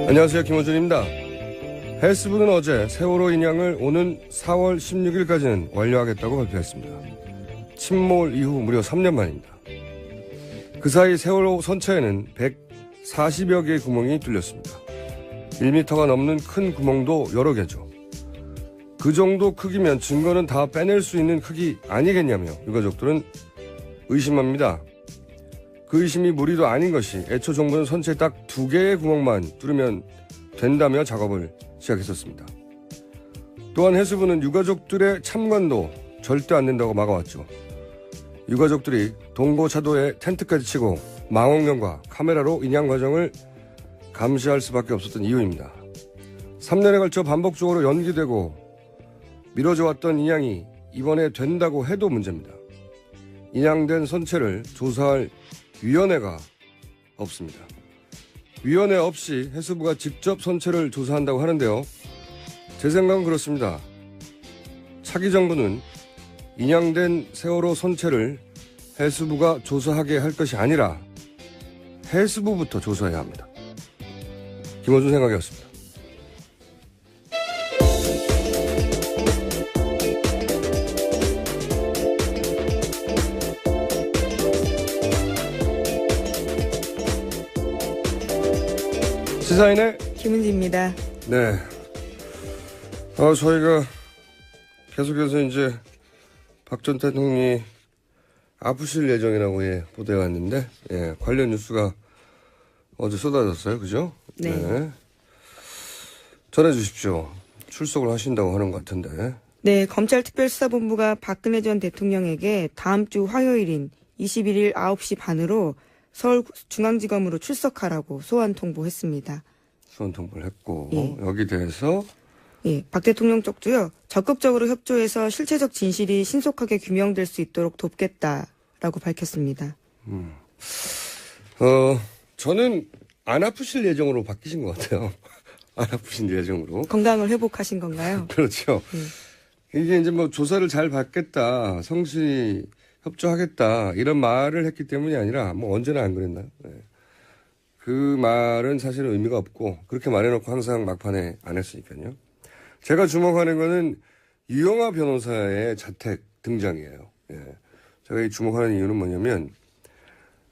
안녕하세요. 김호준입니다. 헬스부는 어제 세월호 인양을 오는 4월 16일까지는 완료하겠다고 발표했습니다. 침몰 이후 무려 3년 만입니다. 그 사이 세월호 선체에는 140여 개의 구멍이 뚫렸습니다. 1m가 넘는 큰 구멍도 여러 개죠. 그 정도 크기면 증거는 다 빼낼 수 있는 크기 아니겠냐며 유가족들은 의심합니다. 그 의심이 무리도 아닌 것이 애초 정부는 선체에 딱 2개의 구멍만 뚫으면 된다며 작업을 시작했었습니다. 또한 해수부는 유가족들의 참관도 절대 안 된다고 막아왔죠. 유가족들이 동고차도에 텐트까지 치고 망원경과 카메라로 인양 과정을 감시할 수밖에 없었던 이유입니다. 3년에 걸쳐 반복적으로 연기되고 미뤄져 왔던 인양이 이번에 된다고 해도 문제입니다. 인양된 선체를 조사할 위원회가 없습니다. 위원회 없이 해수부가 직접 선체를 조사한다고 하는데요. 제 생각은 그렇습니다. 차기 정부는 인양된 세월호 선체를 해수부가 조사하게 할 것이 아니라 해수부부터 조사해야 합니다. 김호준 생각이었습니다. 시사인의 김은지입니다. 네. 저희가 계속해서 이제 박 전 대통령이 아프실 예정이라고 보도해 왔는데, 관련 뉴스가 어제 쏟아졌어요. 그죠? 네. 전해 주십시오. 출석을 하신다고 하는 것 같은데. 네, 검찰특별수사본부가 박근혜 전 대통령에게 다음 주 화요일인 21일 9시 반으로 서울중앙지검으로 출석하라고 소환 통보했습니다. 소환 통보를 했고, 여기 대해서 박 대통령 쪽도요, 적극적으로 협조해서 실체적 진실이 신속하게 규명될 수 있도록 돕겠다라고 밝혔습니다. 저는 안 아프실 예정으로 바뀌신 것 같아요. 안 아프신 예정으로. 건강을 회복하신 건가요? 그렇죠. 이게 이제 뭐 조사를 잘 받겠다, 성실히 협조하겠다, 이런 말을 했기 때문이 아니라, 뭐 언제나 안 그랬나요? 네. 그 말은 사실은 의미가 없고, 그렇게 말해놓고 항상 막판에 안 했으니까요. 제가 주목하는 거는 유영하 변호사의 자택 등장이에요. 제가 이 주목하는 이유는 뭐냐면,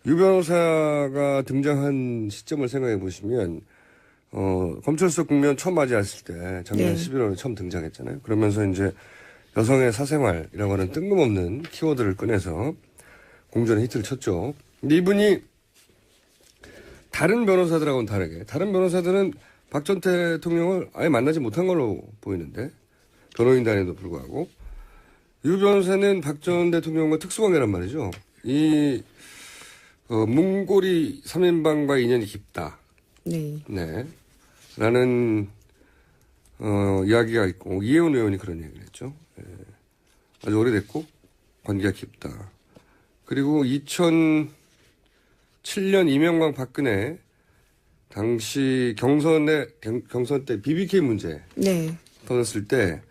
유 변호사가 등장한 시점을 생각해 보시면, 검찰 수석 국면 처음 맞이했을 때, 작년 11월에 처음 등장했잖아요. 그러면서 이제 여성의 사생활이라고 하는 뜬금없는 키워드를 꺼내서 공전에 히트를 쳤죠. 근데 이분이 다른 변호사들하고는 다르게, 다른 변호사들은 박 전 대통령을 아예 만나지 못한 걸로 보이는데, 변호인단에도 불구하고, 유 변호사는 박 전 대통령과 특수관계란 말이죠. 이 문고리 3인방과 인연이 깊다. 네. 라는 이야기가 있고, 이혜원 의원이 그런 얘기를 했죠. 아주 오래됐고 관계가 깊다. 그리고 2007년 이명박 박근혜 당시 경선 때 BBK 문제 터졌을 때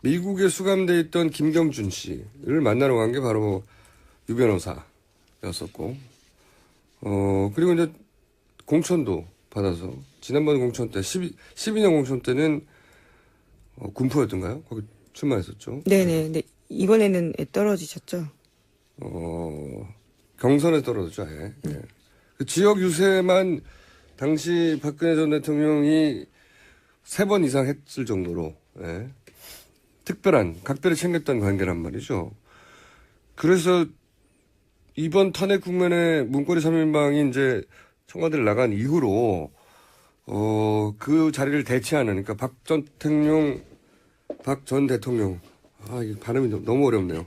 미국에 수감돼 있던 김경준 씨를 만나러 간 게 바로 유 변호사였었고, 그리고 이제 공천도 받아서 지난번 공천 때 12년 공천 때는 군포였던가요? 거기 출마했었죠. 네네. 네. 이번에는 떨어지셨죠? 경선에 떨어졌죠, 아예. 그 지역 유세만 당시 박근혜 전 대통령이 3번 이상 했을 정도로, 각별히 챙겼던 관계란 말이죠. 그래서 이번 탄핵 국면에 문고리 3인방이 이제 청와대를 나간 이후로, 그 자리를 대체하는, 그러니까 박 전 대통령, 이게 발음이 너무 어렵네요.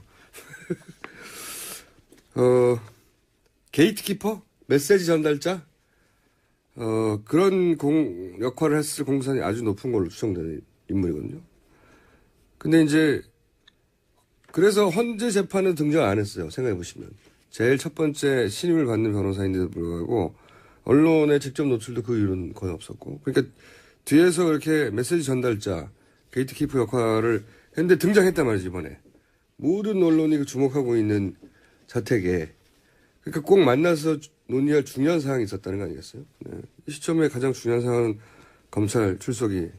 게이트키퍼? 메시지 전달자? 그런 역할을 했을 공산이 아주 높은 걸로 추정되는 인물이거든요. 근데 이제, 그래서 헌재 재판은 등장 안 했어요. 생각해보시면. 제일 첫 번째 신임을 받는 변호사인데도 불구하고, 언론에 직접 노출도 그 이유는 거의 없었고. 그러니까 뒤에서 이렇게 메시지 전달자, 게이트키퍼 역할을 했는데 등장했단 말이지, 이번에. 모든 언론이 주목하고 있는 자택에. 그러니까 꼭 만나서 논의할 중요한 사항이 있었다는 거 아니겠어요? 네. 이 시점에 가장 중요한 사항은 검찰 출석이고,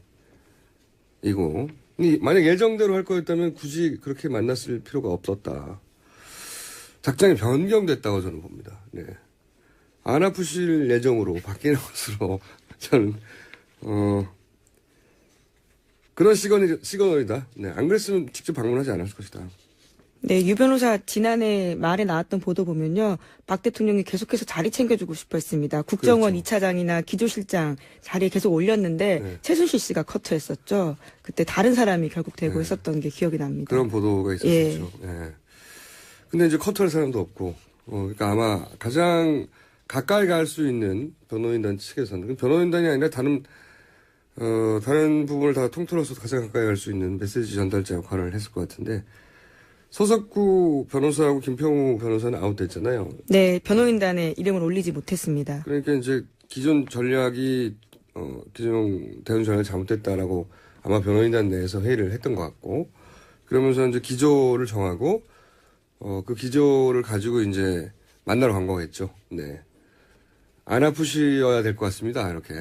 만약 예정대로 할 거였다면 굳이 그렇게 만났을 필요가 없었다. 작전이 변경됐다고 저는 봅니다. 네. 안 아프실 예정으로 바뀌는 것으로 저는 그런 시그널이다. 네. 안 그랬으면 직접 방문하지 않았을 것이다. 네, 유 변호사 지난해 말에 나왔던 보도 보면요. 박 대통령이 계속해서 자리 챙겨주고 싶어 했습니다. 국정원 그렇죠. 2차장이나 기조실장 자리에 계속 올렸는데 네. 최순실 씨가 커트했었죠. 그때 다른 사람이 결국 되고 네. 했었던 게 기억이 납니다. 그런 보도가 있었죠. 예. 근데 이제 커트할 사람도 없고, 그러니까 아마 가장 가까이 갈 수 있는 변호인단 측에서는, 변호인단이 아니라 다른 부분을 다 통틀어서 가장 가까이 갈 수 있는 메시지 전달자 역할을 했을 것 같은데, 서석구 변호사하고 김평우 변호사는 아웃됐잖아요. 네, 변호인단에 이름을 올리지 못했습니다. 그러니까 이제 기존 전략이, 기존 대응 전략이 잘못됐다라고 아마 변호인단 내에서 회의를 했던 것 같고, 그러면서 이제 기조를 정하고, 그 기조를 가지고 이제 만나러 간 거겠죠. 네. 안 아프셔야 될 것 같습니다. 이렇게.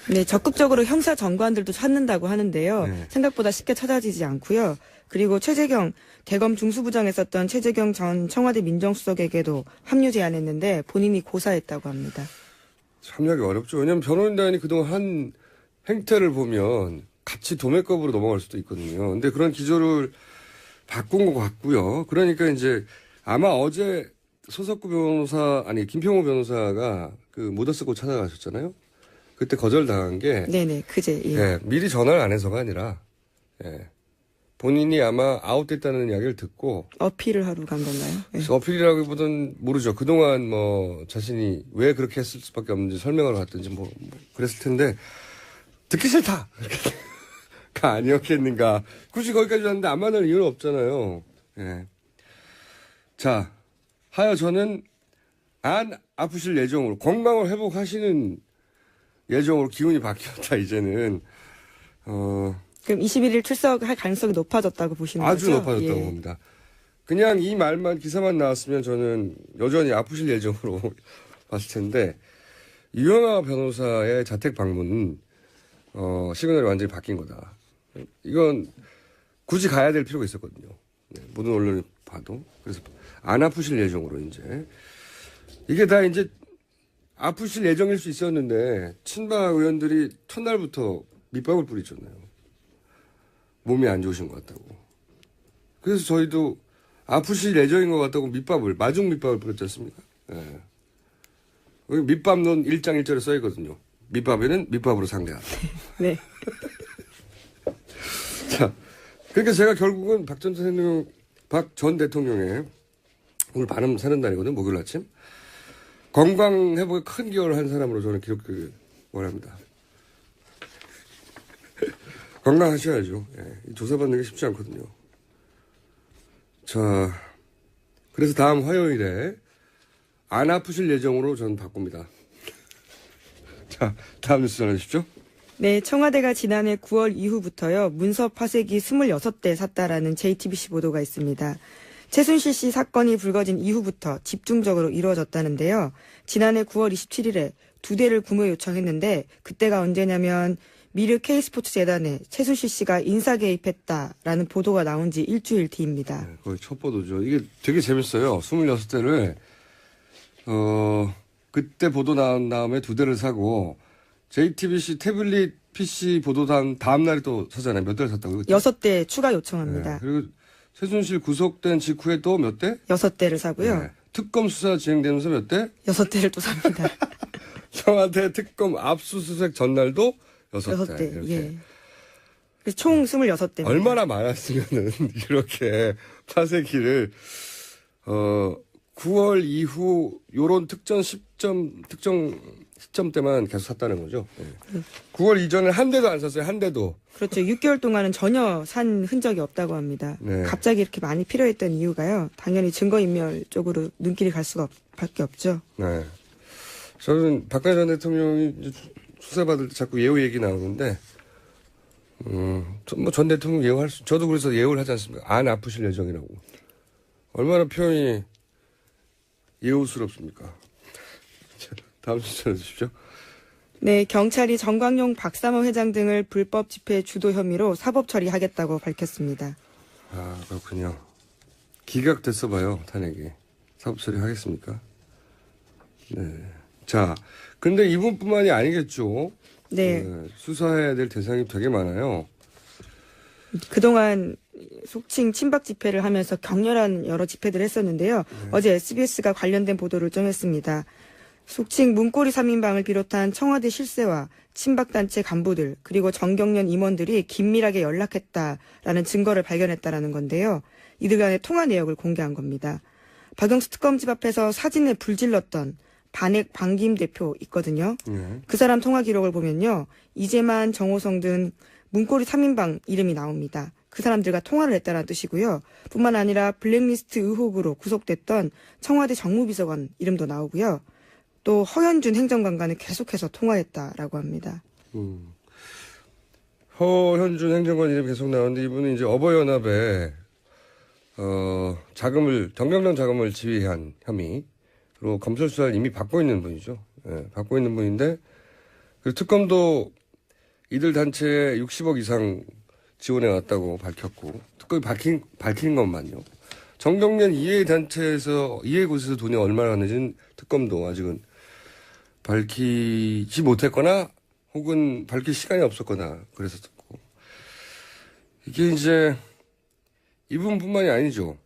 네, 적극적으로 형사 정관들도 찾는다고 하는데요. 네. 생각보다 쉽게 찾아지지 않고요. 그리고 최재경 대검 중수부장에 썼던 최재경 전 청와대 민정수석에게도 합류 제안했는데 본인이 고사했다고 합니다. 참여하기 어렵죠. 왜냐하면 변호인단이 그동안 한 행태를 보면 같이 도매급으로 넘어갈 수도 있거든요. 근데 그런 기조를 바꾼 것 같고요. 그러니까 이제 아마 어제 서석구 변호사, 김평호 변호사가 그 모자 쓰고 찾아가셨잖아요. 그때 거절당한 게. 네네, 그제, 예. 예, 미리 전화를 안 해서가 아니라, 예. 본인이 아마 아웃됐다는 이야기를 듣고. 어필을 하러 간 건가요? 예. 어필이라기보다는 모르죠. 그동안 자신이 왜 그렇게 했을 수밖에 없는지 설명하러 갔든지 그랬을 텐데, 듣기 싫다! 가 아니었겠는가. 굳이 거기까지 왔는데 안 만날 이유는 없잖아요. 예. 자, 하여 저는 안 아프실 예정으로, 건강을 회복하시는 예정으로 기운이 바뀌었다, 이제는. 그럼 21일 출석할 가능성이 높아졌다고 보시는 아주 거죠? 높아졌다고 예. 봅니다. 그냥 이 말만, 기사만 나왔으면 저는 여전히 아프실 예정으로 봤을 텐데, 유영아 변호사의 자택 방문은, 시그널이 완전히 바뀐 거다. 이건 굳이 가야 될 필요가 있었거든요. 네, 모든 언론을 봐도. 그래서 안 아프실 예정으로 이제. 이게 다 이제 아프실 예정일 수 있었는데, 친박 의원들이 첫날부터 밑밥을 뿌리잖아요. 몸이 안 좋으신 것 같다고. 그래서 저희도 아프실 예정인 것 같다고 마중 밑밥을 뿌렸지 않습니까? 예. 여기 밑밥론 1장 1절에 써있거든요. 밑밥에는 밑밥으로 상대하라. 네. 자, 그러니까 제가 결국은 박 전 대통령의 오늘 반음 사는 날이거든요. 목요일 아침. 건강 회복에 큰 기여를 한 사람으로 저는 기록되길 원합니다. 건강하셔야죠. 예, 조사받는 게 쉽지 않거든요. 자, 그래서 다음 화요일에 안 아프실 예정으로 저는 바꿉니다. 자, 다음 뉴스 전해주십시오. 네, 청와대가 지난해 9월 이후부터요, 문서 파쇄기 26대 샀다라는 JTBC 보도가 있습니다. 최순실 씨 사건이 불거진 이후부터 집중적으로 이루어졌다는데요. 지난해 9월 27일에 2대를 구매 요청했는데, 그때가 언제냐면, 미르 K스포츠 재단에 최순실 씨가 인사 개입했다라는 보도가 나온 지 일주일 뒤입니다. 네, 거의 첫 보도죠. 이게 되게 재밌어요. 26대를, 그때 보도 나온 다음에 2대를 사고, JTBC 태블릿 PC 보도 다음 날에 또 사잖아요. 몇 대를 샀다고요? 6대 추가 요청합니다. 네, 그리고 최순실 구속된 직후에 또 몇 대? 6대를 사고요. 네. 특검 수사 진행되면서 몇 대? 6대를 또 삽니다. 청와대 특검 압수수색 전날도 6대. 6대, 이렇게. 예. 그래서 총 26대입니다. 얼마나 많았으면은 이렇게 파쇄기를 9월 이후 요런 특정 시점 때만 계속 샀다는 거죠. 네. 9월 이전에 한 대도 안 샀어요. 한 대도. 그렇죠. 6개월 동안은 전혀 산 흔적이 없다고 합니다. 네. 갑자기 이렇게 많이 필요했던 이유가요. 당연히 증거인멸 쪽으로 눈길이 갈 밖에 없죠. 네. 저는 박근혜 전 대통령이 수사받을 때 자꾸 예우 얘기 나오는데, 전 대통령 저도 그래서 예우를 하지 않습니까? 안 아프실 예정이라고. 얼마나 표현이 예우스럽습니까? 자, 다음 주제 주십시오. 네, 경찰이 정광용 박삼호 회장 등을 불법 집회 주도 혐의로 사법 처리하겠다고 밝혔습니다. 아, 그렇군요. 기각됐어 봐요, 탄핵이. 사법 처리하겠습니까? 네. 자, 근데 이분뿐만이 아니겠죠. 네. 수사해야 될 대상이 되게 많아요. 그동안 속칭 친박 집회를 하면서 격렬한 여러 집회들을 했었는데요. 어제 SBS가 관련된 보도를 좀 했습니다. 속칭 문고리 3인방을 비롯한 청와대 실세와 친박단체 간부들 그리고 정경련 임원들이 긴밀하게 연락했다라는 증거를 발견했다라는 건데요. 이들 간의 통화 내역을 공개한 겁니다. 박영수 특검집 앞에서 사진에 불 질렀던 반액 방김 대표 있거든요. 그 사람 통화 기록을 보면요. 이재만, 정호성 등 문고리 3인방 이름이 나옵니다. 그 사람들과 통화를 했다는 뜻이고요. 뿐만 아니라 블랙리스트 의혹으로 구속됐던 청와대 정무비서관 이름도 나오고요. 또 허현준 행정관과는 계속해서 통화했다라고 합니다. 허현준 행정관 이름이 계속 나오는데 이분은 이제 어버이연합에 정경련 자금을 지휘한 혐의로 검찰 수사를 이미 받고 있는 분이죠. 예, 받고 있는 분인데 그리고 특검도 이들 단체에 60억 이상 지원해 왔다고 밝혔고 특검이 밝힌 것만요. 정경련 이해단체에서 이해곳에서 돈이 얼마나 갔는지는 특검도 아직은 밝히지 못했거나 혹은 밝힐 시간이 없었거나 그랬었고 이게 이제 이분뿐만이 아니죠.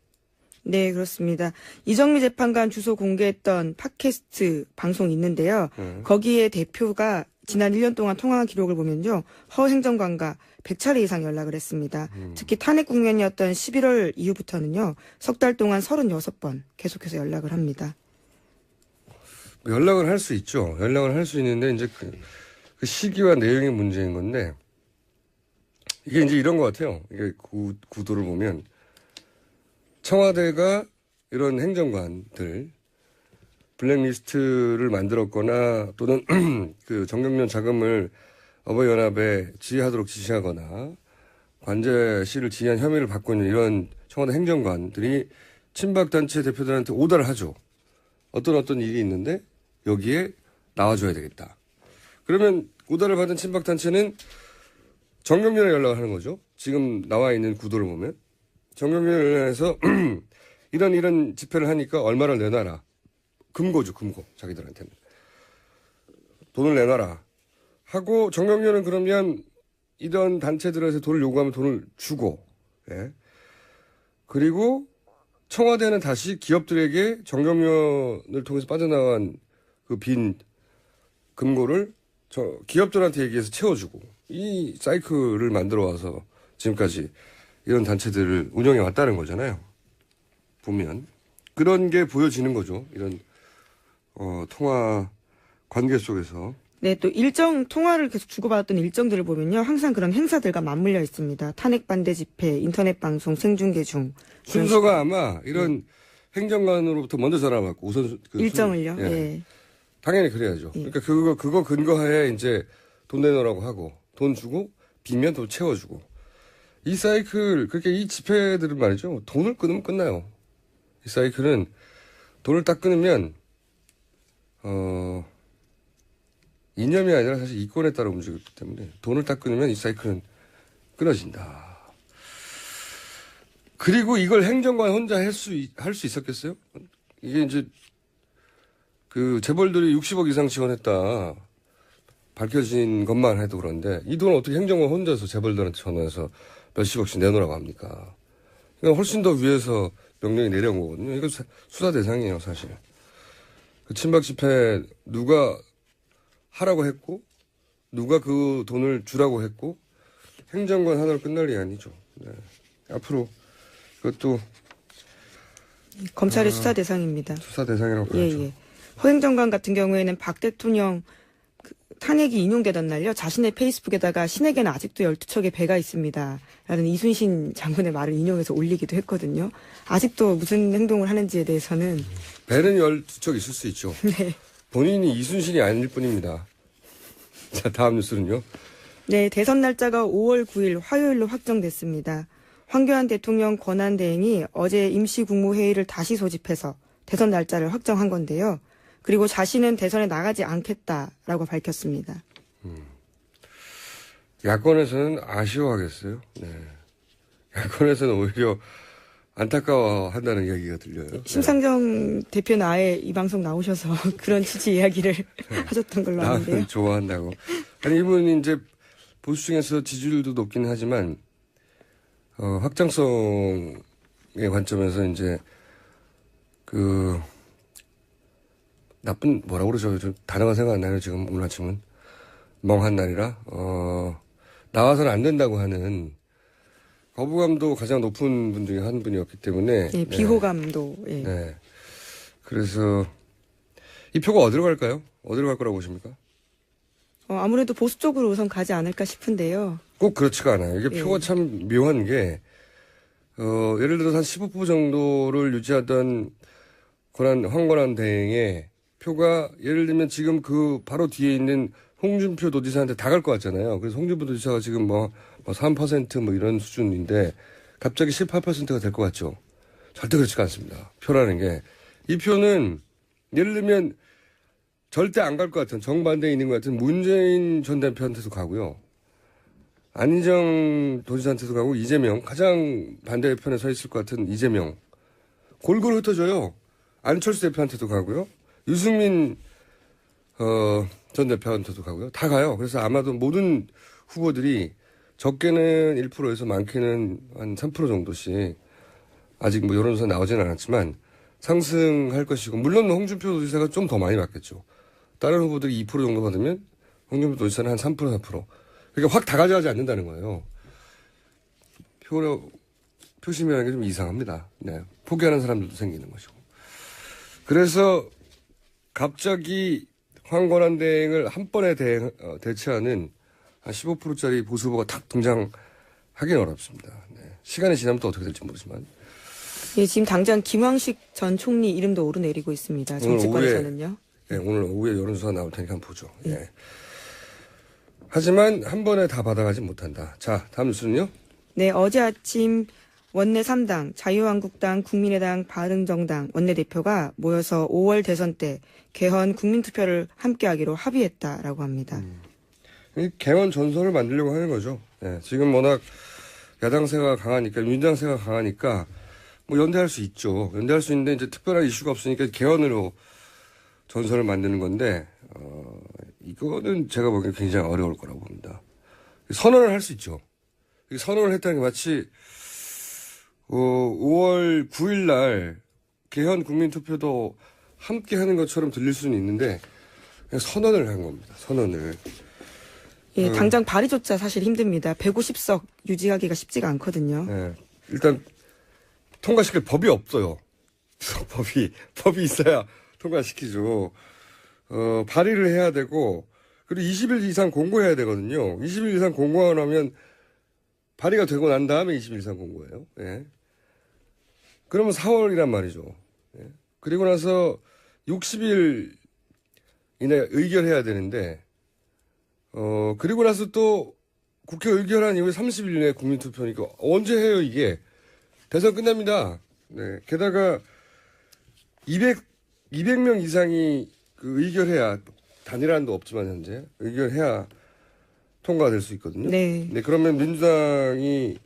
네, 그렇습니다. 이정미 재판관 주소 공개했던 팟캐스트 방송이 있는데요. 거기에 대표가 지난 1년 동안 통화 기록을 보면요. 허 행정관과 100차례 이상 연락을 했습니다. 특히 탄핵 국면이었던 11월 이후부터는요. 석 달 동안 36번 계속해서 연락을 합니다. 연락을 할 수 있죠. 연락을 할 수 있는데 이제 그 시기와 내용의 문제인 건데 이게 이제 이런 것 같아요. 이게 구도를 보면 청와대가 이런 행정관들 블랙리스트를 만들었거나 또는 그 정경련 자금을 어버이연합에 지휘하도록 지시하거나 관제실을 지휘한 혐의를 받고 있는 이런 청와대 행정관들이 친박단체 대표들한테 오더를 하죠. 어떤 일이 있는데 여기에 나와줘야 되겠다. 그러면 오더를 받은 친박단체는 정경련에 연락을 하는 거죠. 지금 나와 있는 구도를 보면. 정경련에 연락해서 이런 집회를 하니까 얼마를 내놔라. 금고죠, 금고. 자기들한테는. 돈을 내놔라. 하고 정경련은 그러면 이런 단체들에서 돈을 요구하면 돈을 주고, 예. 그리고 청와대는 다시 기업들에게 정경련을 통해서 빠져나간 그 빈 금고를 기업들한테 얘기해서 채워주고 이 사이클을 만들어 와서 지금까지 이런 단체들을 운영해 왔다는 거잖아요. 보면 그런 게 보여지는 거죠. 이런 통화 관계 속에서. 네, 또 통화를 계속 주고받았던 일정들을 보면요. 항상 그런 행사들과 맞물려 있습니다. 탄핵 반대 집회, 인터넷 방송, 생중계 중. 순서가 아마 이런 행정관으로부터 먼저 전화받고 우선 일정을요. 예. 예. 당연히 그래야죠. 예. 그러니까 그거 근거하에 이제 돈 내놓으라고 하고 돈 주고 빈면 또 채워주고 이 사이클 그렇게 이 집회들은 말이죠. 돈을 끊으면 끝나요. 이 사이클은 돈을 딱 끊으면 이념이 아니라 사실 이권에 따라 움직이기 때문에 돈을 딱 끊으면 이 사이클은 끊어진다. 그리고 이걸 행정관 혼자 할 수 있었겠어요? 이게 이제 그 재벌들이 60억 이상 지원했다 밝혀진 것만 해도 그런데 이 돈을 어떻게 행정관 혼자서 재벌들한테 전화해서 몇십억씩 내놓으라고 합니까? 그러니까 훨씬 더 위에서 명령이 내려온 거거든요. 이거 수사 대상이에요, 사실. 그 친박 집회 누가 하라고 했고 누가 그 돈을 주라고 했고 행정관 하나로 끝날 일이 아니죠. 네. 앞으로 그것도 검찰의 수사 대상입니다. 수사 대상이라고 봐야죠. 예. 허 행정관 같은 경우에는 박 대통령 탄핵이 인용되던 날요. 자신의 페이스북에다가 신에게는 아직도 12척의 배가 있습니다. 라는 이순신 장군의 말을 인용해서 올리기도 했거든요. 아직도 무슨 행동을 하는지에 대해서는. 배는 12척 있을 수 있죠. 네. 본인이 이순신이 아닐 뿐입니다. 자, 다음 뉴스는요. 네, 대선 날짜가 5월 9일 화요일로 확정됐습니다. 황교안 대통령 권한대행이 어제 임시국무회의를 다시 소집해서 대선 날짜를 확정한 건데요. 그리고 자신은 대선에 나가지 않겠다라고 밝혔습니다. 야권에서는 아쉬워하겠어요. 네. 야권에서는 오히려 안타까워한다는 이야기가 들려요. 심상정 대표는 아예 이 방송 나오셔서 그런 취지 이야기를 하셨던 걸로 아는데요. 나는 좋아한다고. 아니, 이분이 이제 보수 중에서 지지율도 높긴 하지만, 확장성의 관점에서 이제, 나쁜, 뭐라고 그러죠? 좀 단어가 생각 안 나요, 지금 오늘 아침은. 멍한 날이라, 나와서는 안 된다고 하는, 거부감도 가장 높은 분 중에 한 분이었기 때문에. 예, 비호감도. 예. 네. 그래서, 이 표가 어디로 갈까요? 어디로 갈 거라고 보십니까? 아무래도 보수 쪽으로 우선 가지 않을까 싶은데요. 꼭 그렇지가 않아요. 이게 표가 참 묘한 게, 예를 들어서 한 15% 정도를 유지하던 황권한 대행의 표가 예를 들면 지금 그 바로 뒤에 있는 홍준표 도지사한테 다 갈 것 같잖아요. 그래서 홍준표 도지사가 지금 3% 이런 수준인데 갑자기 18%가 될 것 같죠. 절대 그렇지가 않습니다. 표라는 게. 이 표는 예를 들면 절대 안 갈 것 같은 정반대에 있는 것 같은 문재인 전 대표한테도 가고요. 안희정 도지사한테도 가고 이재명 가장 반대편에 서 있을 것 같은 이재명 골고루 흩어져요. 안철수 대표한테도 가고요. 유승민 전 대표한테도 가고요. 다 가요. 그래서 아마도 모든 후보들이 적게는 1%에서 많게는 한 3% 정도씩 아직 여론조사 나오지는 않았지만 상승할 것이고 물론 홍준표 도지사가 좀 더 많이 받겠죠. 다른 후보들이 2% 정도 받으면 홍준표 도지사는 한 3%, 4%. 그러니까 확 다 가져가지 않는다는 거예요. 표심이라는 게 좀 이상합니다. 네. 포기하는 사람들도 생기는 것이고. 그래서 갑자기 황권한 대행을 한 번에 대체하는 한 15%짜리 보수 후보가 탁 등장하기는 어렵습니다. 네. 시간이 지나면 또 어떻게 될지 모르지만. 예, 지금 당장 김황식 전 총리 이름도 오르내리고 있습니다. 정치권에서는요. 네, 오늘 오후에 여론조사 나올 테니까 한번 보죠. 예. 하지만 한 번에 다 받아가지 못한다. 자, 다음 뉴스는요? 네, 어제 아침 원내 3당, 자유한국당, 국민의당, 바른정당 원내대표가 모여서 5월 대선 때 개헌 국민투표를 함께하기로 합의했다라고 합니다. 이 개헌 전선을 만들려고 하는 거죠. 네, 지금 워낙 야당세가 강하니까, 민주당세가 강하니까 연대할 수 있죠. 연대할 수 있는데 이제 특별한 이슈가 없으니까 개헌으로 전선을 만드는 건데, 이거는 제가 보기엔 굉장히 어려울 거라고 봅니다. 선언을 할 수 있죠. 선언을 했다는 게 마치 5월 9일 날 개헌 국민투표도 함께 하는 것처럼 들릴 수는 있는데 그냥 선언을 한 겁니다. 선언을. 예, 당장 발의조차 사실 힘듭니다. 150석 유지하기가 쉽지가 않거든요. 네, 일단 통과시킬 법이 없어요. 법이 있어야 통과시키죠. 발의를 해야 되고 그리고 20일 이상 공고해야 되거든요. 20일 이상 공고 안 하면 발의가 되고 난 다음에 20일 이상 공고해요. 예. 그러면 4월이란 말이죠. 예. 그리고 나서 60일 이내 의결해야 되는데, 그리고 나서 또 국회 의결한 이후에 30일 내에 국민투표니까 언제 해요, 이게? 대선 끝납니다. 네. 게다가 200명 이상이 의결해야, 단일화도 없지만 현재, 의결해야 통과될 수 있거든요. 네. 네, 그러면 민주당이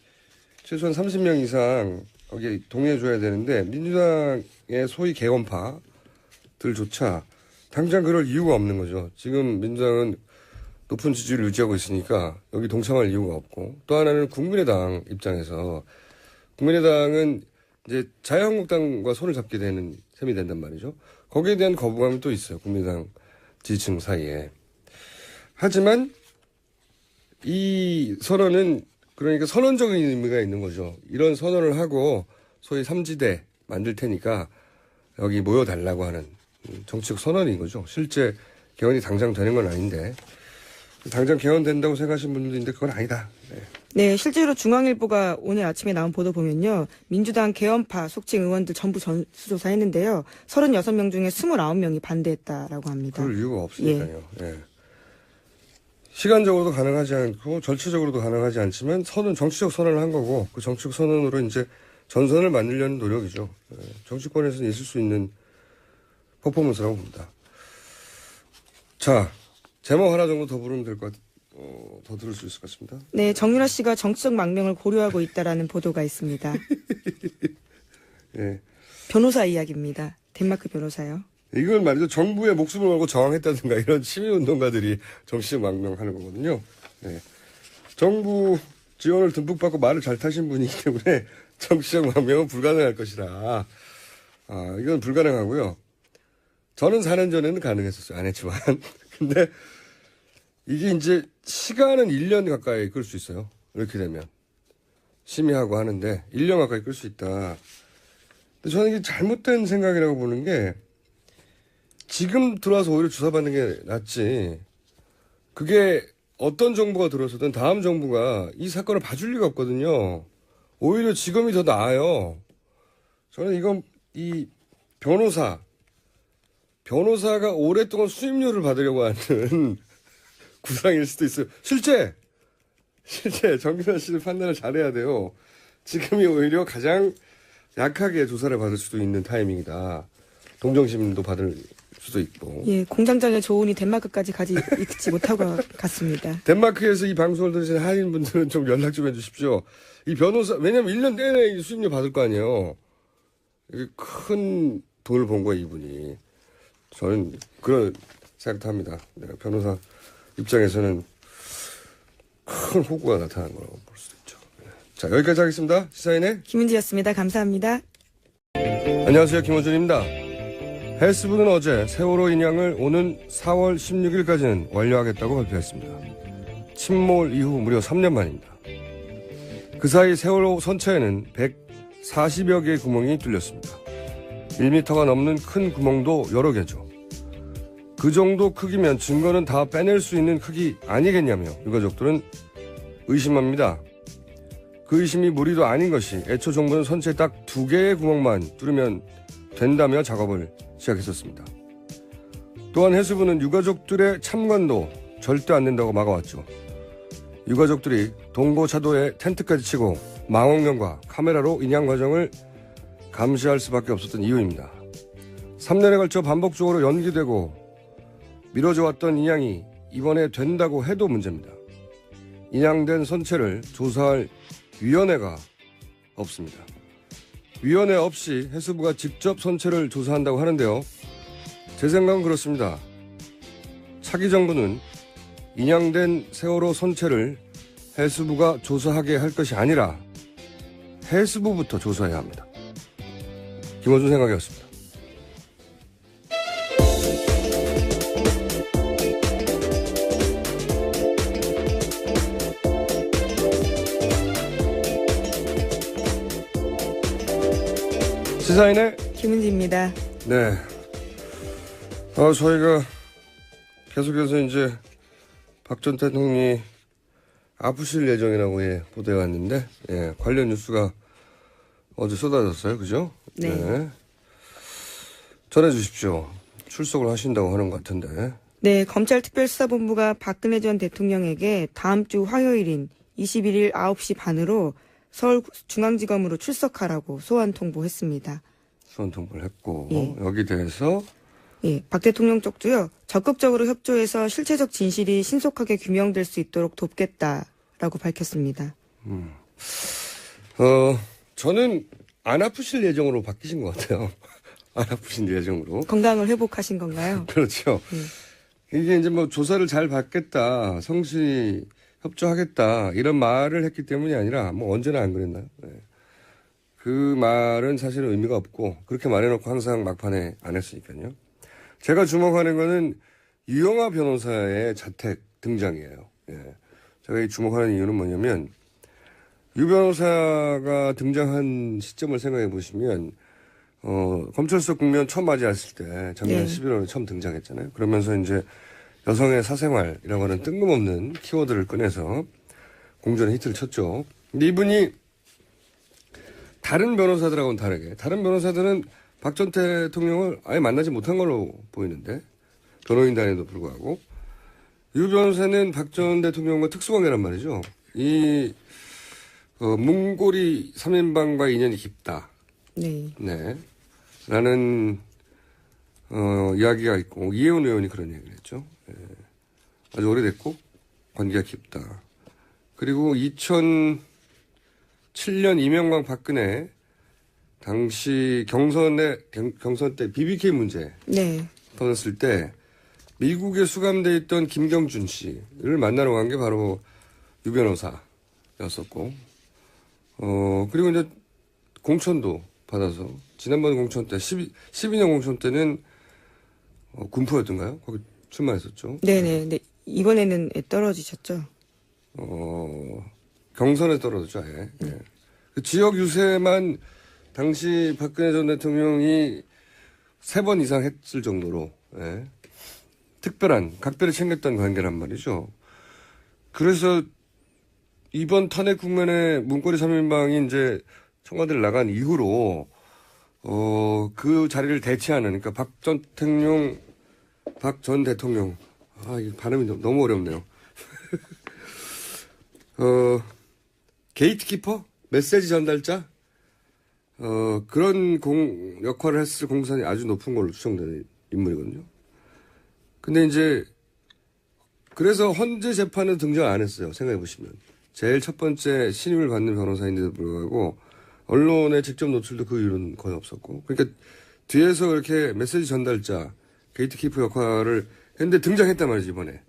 최소한 30명 이상 거기에 동의해줘야 되는데 민주당의 소위 개헌파들조차 당장 그럴 이유가 없는 거죠. 지금 민주당은 높은 지지율을 유지하고 있으니까 여기 동참할 이유가 없고 또 하나는 국민의당 입장에서 국민의당은 이제 자유한국당과 손을 잡게 되는 셈이 된단 말이죠. 거기에 대한 거부감이 또 있어요. 국민의당 지지층 사이에. 하지만 이 선언은 그러니까 선언적인 의미가 있는 거죠. 이런 선언을 하고 소위 3지대 만들 테니까 여기 모여달라고 하는 정치적 선언인 거죠. 실제 개헌이 당장 되는 건 아닌데 당장 개헌된다고 생각하시는 분들도 있는데 그건 아니다. 네. 네, 실제로 중앙일보가 오늘 아침에 나온 보도 보면요. 민주당 개헌파 속칭 의원들 전부 전수조사했는데요. 36명 중에 29명이 반대했다라고 합니다. 그럴 이유가 없으니까요. 예. 네. 시간적으로도 가능하지 않고 절차적으로도 가능하지 않지만 정치적 선언을 한 거고 그 정치적 선언으로 이제 전선을 만들려는 노력이죠. 네. 정치권에서는 있을 수 있는 퍼포먼스라고 봅니다. 자, 제목 하나 정도 더 부르면 될 것 더 들을 수 있을 것 같습니다. 네, 정유라 씨가 정치적 망명을 고려하고 있다라는 보도가 있습니다. 예. 변호사 이야기입니다. 덴마크 변호사요. 이건 말이죠. 정부의 목숨을 걸고 저항했다든가 이런 시민운동가들이 정치적 망명하는 거거든요. 예. 정부 지원을 듬뿍 받고 말을 잘 타신 분이기 때문에 정치적 망명은 불가능할 것이다. 이건 불가능하고요. 저는 4년 전에는 가능했었어요. 안 했지만. 근데 이게 이제 시간은 1년 가까이 끌 수 있어요. 이렇게 되면. 심의하고 하는데 1년 가까이 끌 수 있다. 근데 저는 이게 잘못된 생각이라고 보는 게 지금 들어와서 오히려 조사받는 게 낫지. 그게 어떤 정부가 들어서든 다음 정부가 이 사건을 봐줄 리가 없거든요. 오히려 지금이 더 나아요. 저는 이건 이 변호사가 오랫동안 수임료를 받으려고 하는 구상일 수도 있어요. 실제 정유라 씨는 판단을 잘해야 돼요. 지금이 오히려 가장 약하게 조사를 받을 수도 있는 타이밍이다. 동정심도 받을 수도 있고. 예, 공장장의 조언이 덴마크까지 있지 못하고 갔습니다. 덴마크에서 이 방송을 들으시는 한인분들은 좀 연락 좀 해주십시오. 이 변호사, 왜냐면 1년 내내 수임료 받을 거 아니에요. 이게 큰 돈을 번 거예요, 이분이. 저는 그런 생각도 합니다. 변호사 입장에서는 큰 호구가 나타난 거라고 볼 수도 있죠. 자, 여기까지 하겠습니다. 시사인의 김은지였습니다. 감사합니다. 안녕하세요. 김호준입니다. 헬스부는 어제 세월호 인양을 오는 4월 16일까지는 완료하겠다고 발표했습니다. 침몰 이후 무려 3년 만입니다. 그 사이 세월호 선체에는 140여 개의 구멍이 뚫렸습니다. 1m가 넘는 큰 구멍도 여러 개죠. 그 정도 크기면 증거는 다 빼낼 수 있는 크기 아니겠냐며 유가족들은 의심합니다. 그 의심이 무리도 아닌 것이 애초 정부는 선체 딱 2개의 구멍만 뚫으면 된다며 작업을 시작했었습니다. 또한 해수부는 유가족들의 참관도 절대 안 된다고 막아왔죠. 유가족들이 동고차도에 텐트까지 치고 망원경과 카메라로 인양 과정을 감시할 수밖에 없었던 이유입니다. 3년에 걸쳐 반복적으로 연기되고 미뤄져 왔던 인양이 이번에 된다고 해도 문제입니다. 인양된 선체를 조사할 위원회가 없습니다. 위원회 없이 해수부가 직접 선체를 조사한다고 하는데요. 제 생각은 그렇습니다. 차기 정부는 인양된 세월호 선체를 해수부가 조사하게 할 것이 아니라 해수부부터 조사해야 합니다. 김호준 생각이었습니다. 시사인의 김은지입니다. 네. 저희가 계속해서 이제 박 전 대통령이 아프실 예정이라고 보도해 왔는데, 관련 뉴스가 어제 쏟아졌어요. 그죠? 네. 전해 주십시오. 출석을 하신다고 하는 것 같은데. 네, 검찰특별수사본부가 박근혜 전 대통령에게 다음 주 화요일인 21일 9시 반으로 서울중앙지검으로 출석하라고 소환 통보했습니다. 소환 통보를 했고, 예. 여기 대해서 예, 박 대통령 쪽도요, 적극적으로 협조해서 실체적 진실이 신속하게 규명될 수 있도록 돕겠다라고 밝혔습니다. 저는 안 아프실 예정으로 바뀌신 것 같아요. 안 아프신 예정으로. 건강을 회복하신 건가요? 그렇죠. 이게 이제 뭐 조사를 잘 받겠다, 성실히 협조하겠다, 이런 말을 했기 때문이 아니라, 뭐 언제나 안 그랬나요? 네. 그 말은 사실은 의미가 없고, 그렇게 말해놓고 항상 막판에 안 했으니까요. 제가 주목하는 거는 유영아 변호사의 자택 등장이에요. 예. 제가 이 주목하는 이유는 뭐냐면, 유 변호사가 등장한 시점을 생각해 보시면, 검찰수석 국면 처음 맞이했을 때, 작년 11월에 처음 등장했잖아요. 그러면서 이제 여성의 사생활이라고 하는 뜬금없는 키워드를 꺼내서 공전에 히트를 쳤죠. 근데 이분이 다른 변호사들하고는 다르게, 다른 변호사들은 박 전 대통령을 아예 만나지 못한 걸로 보이는데, 변호인단에도 불구하고, 유 변호사는 박 전 대통령과 특수관계란 말이죠. 이, 문고리 3인방과 인연이 깊다. 네. 네. 라는, 이야기가 있고, 이혜훈 의원이 그런 얘기를 했죠. 아주 오래됐고 관계가 깊다. 그리고 2007년 이명박 박근혜 당시 경선 때 BBK 문제 네. 터졌을 때 미국에 수감돼 있던 김경준 씨를 만나러 간 게 바로 유 변호사였었고, 그리고 이제 공천도 받아서 지난번 공천 때 12년 공천 때는 군포였던가요? 거기 출마했었죠. 네네. 네. 이번에는 떨어지셨죠? 경선에 떨어졌죠. 아예. 예. 그 지역 유세만 당시 박근혜 전 대통령이 3번 이상 했을 정도로 예. 각별히 챙겼던 관계란 말이죠. 그래서 이번 탄핵 국면에 문고리 3인방이 이제 청와대를 나간 이후로 그 자리를 대체하는 그러니까 박 전 대통령 이 발음이 너무 어렵네요. 게이트키퍼? 메시지 전달자? 그런 역할을 했을 공산이 아주 높은 걸로 추정되는 인물이거든요. 근데 이제, 그래서 헌재 재판은 등장 안 했어요. 생각해보시면. 제일 첫 번째 신임을 받는 변호사인데도 불구하고, 언론에 직접 노출도 그 이유는 거의 없었고. 그러니까 뒤에서 이렇게 메시지 전달자, 게이트키퍼 역할을 했는데 등장했단 말이지, 이번에.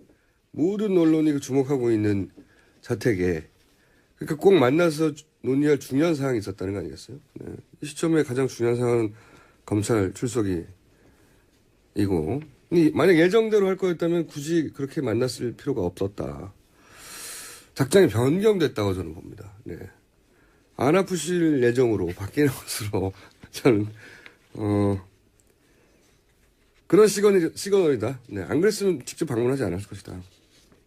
모든 언론이 주목하고 있는 자택에. 그러니까 꼭 만나서 논의할 중요한 사항이 있었다는 거 아니겠어요? 네. 이 시점에 가장 중요한 사항은 검찰 출석이고, 만약 예정대로 할 거였다면 굳이 그렇게 만났을 필요가 없었다. 작전이 변경됐다고 저는 봅니다. 네. 안 아프실 예정으로 바뀌는 것으로 저는 그런 시그널이다. 네. 안 그랬으면 직접 방문하지 않았을 것이다.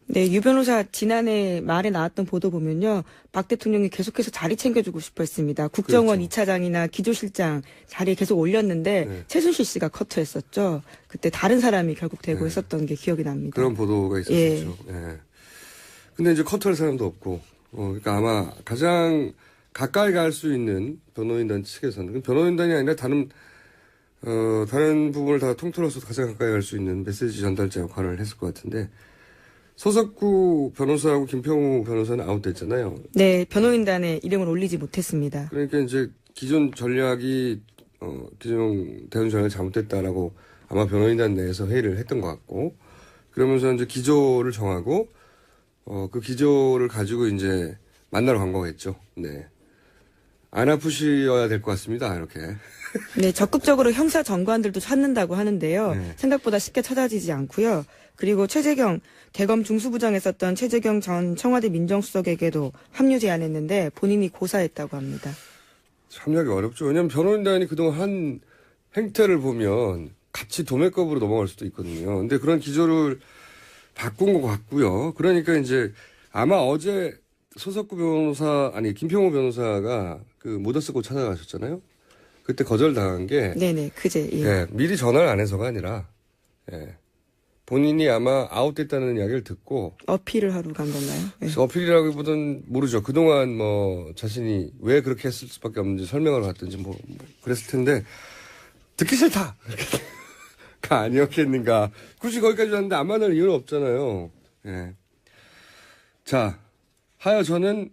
네, 유 변호사 지난해 말에 나왔던 보도 보면요. 박 대통령이 계속해서 자리 챙겨주고 싶어 했습니다. 국정원 그렇죠. 2차장이나 기조실장 자리에 계속 올렸는데 네. 최순실 씨가 커트했었죠. 그때 다른 사람이 결국 되고 네. 있었던 게 기억이 납니다. 그런 보도가 있었죠. 예. 근데 이제 커트할 사람도 없고, 그러니까 아마 가장 가까이 갈 수 있는 변호인단 측에서는, 변호인단이 아니라 다른 부분을 다 통틀어서 가장 가까이 갈 수 있는 메시지 전달자 역할을 했을 것 같은데, 소석구 변호사하고 김평우 변호사는 아웃됐잖아요. 네, 변호인단에 이름을 올리지 못했습니다. 그러니까 이제 기존 전략이, 기존 대응 전략이 잘못됐다라고 아마 변호인단 내에서 회의를 했던 것 같고, 그러면서 이제 기조를 정하고, 그 기조를 가지고 이제 만나러 간 거겠죠. 네. 안 아프셔야 될 것 같습니다. 이렇게. 네, 적극적으로 형사 정관들도 찾는다고 하는데요. 네. 생각보다 쉽게 찾아지지 않고요. 그리고 최재경 대검 중수부장에 있었던 최재경 전 청와대 민정수석에게도 합류 제안했는데 본인이 고사했다고 합니다. 참여하기 어렵죠. 왜냐하면 변호인단이 그동안 한 행태를 보면 같이 도매급으로 넘어갈 수도 있거든요. 근데 그런 기조를 바꾼 것 같고요. 그러니까 이제 아마 어제 김평호 변호사가 그 모더스고 찾아가셨잖아요. 그때 거절당한 게 네네, 그제. 예. 예, 미리 전화를 안 해서가 아니라 예, 본인이 아마 아웃됐다는 이야기를 듣고 어필을 하러 간 건가요? 예. 그래서 어필이라기보다는 모르죠. 그동안 뭐 자신이 왜 그렇게 했을 수밖에 없는지 설명을 받든지 뭐 그랬을 텐데 듣기 싫다. 가 아니었겠는가. 굳이 거기까지 왔는데 안 만날 이유는 없잖아요. 예. 자, 하여 저는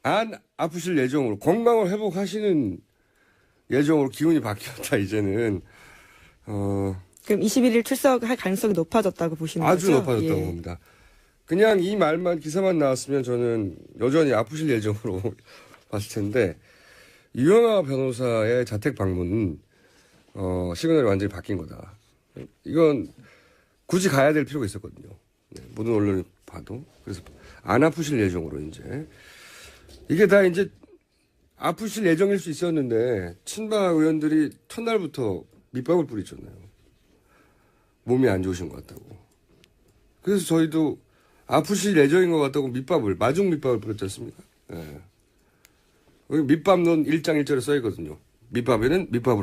안 아프실 예정으로 건강을 회복하시는 예정으로 기운이 바뀌었다. 이제는 그럼 21일 출석할 가능성이 높아졌다고 보시는 아주 거죠? 높아졌다고 예. 봅니다. 그냥 이 말만 기사만 나왔으면 저는 여전히 아프실 예정으로 봤을 텐데 유영아 변호사의 자택 방문은 시그널이 완전히 바뀐 거다. 이건 굳이 가야 될 필요가 있었거든요. 네, 모든 언론이 봐도. 그래서 안 아프실 예정으로 이제 이게 다 이제 아프실 예정일 수 있었는데 친박 의원들이 첫날부터 밑밥을 뿌리잖아요. 몸이 안 좋으신 것 같다고. 그래서 저희도 아프실 예정인 것 같다고 마중 밑밥을 뿌렸지 않습니까? 예. 여기 밑밥론 1장 1절에 써 있거든요. 밑밥에는 밑밥을